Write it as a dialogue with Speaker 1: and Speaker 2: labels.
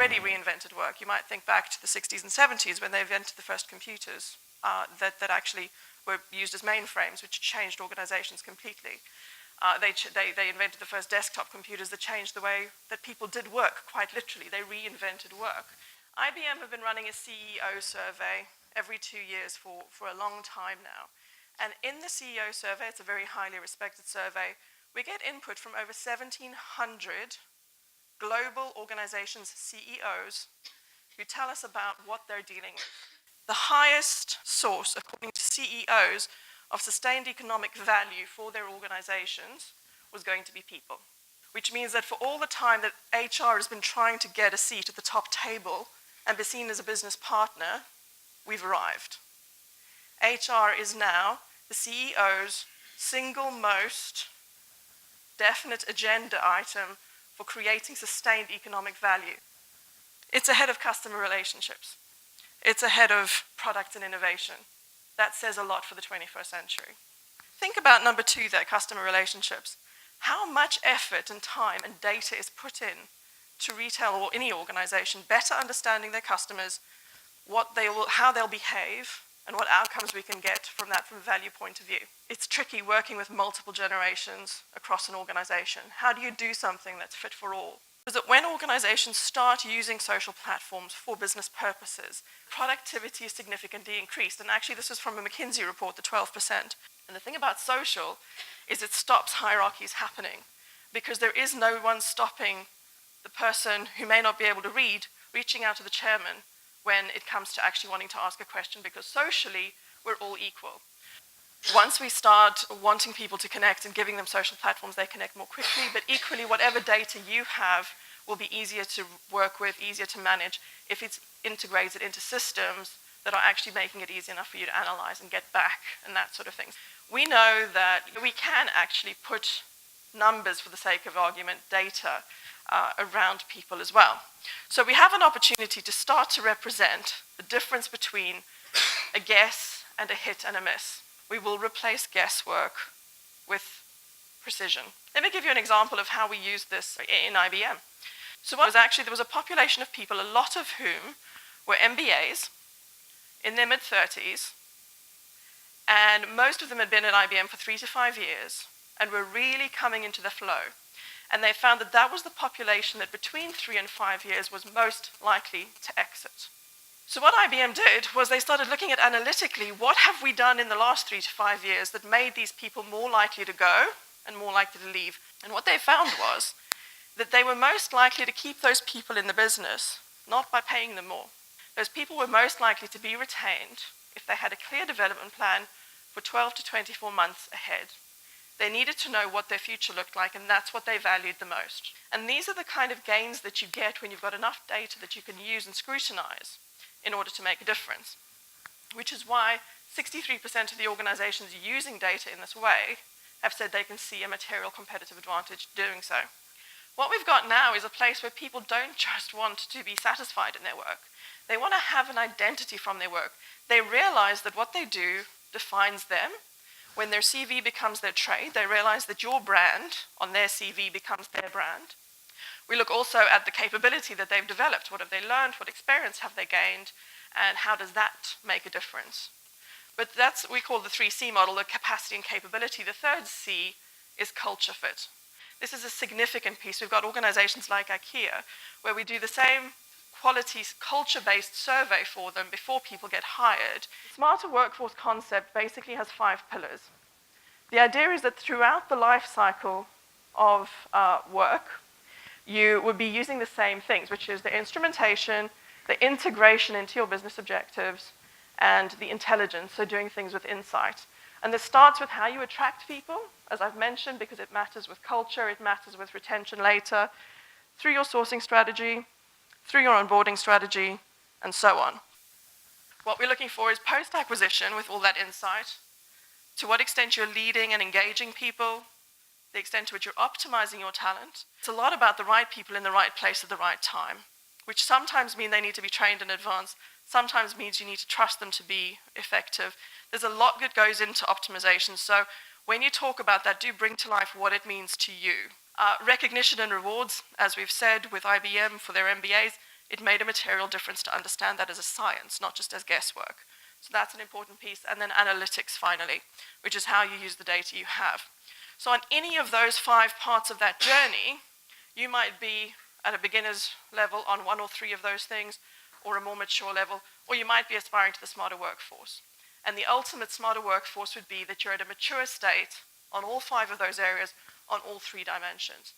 Speaker 1: already reinvented work. You might think back to the 60s and 70s when they invented the first computers that actually were used as mainframes, which changed organizations completely. They invented the first desktop computers that changed the way that people did work, quite literally. They reinvented work. IBM have been running a CEO survey every 2 years for a long time now. And in the CEO survey, it's a very highly respected survey, we get input from over 1,700 global organizations' CEOs who tell us about what they're dealing with. The highest source, according to CEOs, of sustained economic value for their organizations was going to be people. Which means that for all the time that HR has been trying to get a seat at the top table and be seen as a business partner, we've arrived. HR is now the CEO's single most definite agenda item for creating sustained economic value. It's ahead of customer relationships. It's ahead of product and innovation. That says a lot for the 21st century. Think about number 2 there, customer relationships. How much effort and time and data is put in to retail or any organization better understanding their customers, how they'll behave, and what outcomes we can get from that from a value point of view. It's tricky working with multiple generations across an organization. How do you do something that's fit for all? Because that when organizations start using social platforms for business purposes, productivity is significantly increased. And actually, this is from a McKinsey report, the 12%. And the thing about social is it stops hierarchies happening, because there is no one stopping the person who may not be able to read, reaching out to the chairman when it comes to actually wanting to ask a question, because socially, we're all equal. Once we start wanting people to connect and giving them social platforms, they connect more quickly, but equally, whatever data you have will be easier to work with, easier to manage, if it's integrated into systems that are actually making it easy enough for you to analyze and get back and that sort of thing. We know that we can actually put numbers, for the sake of argument, data around people as well. So we have an opportunity to start to represent the difference between a guess and a hit and a miss. We will replace guesswork with precision. Let me give you an example of how we used this in IBM. So what was actually, there was a population of people, a lot of whom were MBAs in their mid-30s, and most of them had been at IBM for 3 to 5 years and were really coming into the flow. And they found that that was the population that between 3 and 5 years was most likely to exit. So what IBM did was they started looking at analytically, what have we done in the last 3 to 5 years that made these people more likely to go and more likely to leave? And what they found was that they were most likely to keep those people in the business, not by paying them more. Those people were most likely to be retained if they had a clear development plan for 12 to 24 months ahead. They needed to know what their future looked like, and that's what they valued the most. And these are the kind of gains that you get when you've got enough data that you can use and scrutinize in order to make a difference, which is why 63% of the organizations using data in this way have said they can see a material competitive advantage doing so. What we've got now is a place where people don't just want to be satisfied in their work. They want to have an identity from their work. They realize that what they do defines them. When their CV becomes their trade, they realize that your brand on their CV becomes their brand. We look also at the capability that they've developed. What have they learned? What experience have they gained? And how does that make a difference? But that's what we call the 3C model, the capacity and capability. The third C is culture fit. This is a significant piece. We've got organizations like IKEA, where we do the same quality culture-based survey for them before people get hired. The Smarter Workforce concept basically has 5 pillars. The idea is that throughout the life cycle of work, you would be using the same things, which is the instrumentation, the integration into your business objectives, and the intelligence, so doing things with insight. And this starts with how you attract people, as I've mentioned, because it matters with culture, it matters with retention later, through your sourcing strategy, through your onboarding strategy, and so on. What we're looking for is post-acquisition with all that insight, to what extent you're leading and engaging people, the extent to which you're optimizing your talent. It's a lot about the right people in the right place at the right time, which sometimes mean they need to be trained in advance, sometimes means you need to trust them to be effective. There's a lot that goes into optimization, so when you talk about that, do bring to life what it means to you. Recognition and rewards, as we've said with IBM for their MBAs, it made a material difference to understand that as a science, not just as guesswork. So that's an important piece. And then analytics, finally, which is how you use the data you have. So on any of those 5 parts of that journey, you might be at a beginner's level on 1 or 3 of those things, or a more mature level, or you might be aspiring to the smarter workforce. And the ultimate smarter workforce would be that you're at a mature state on all 5 of those areas, on all 3 dimensions.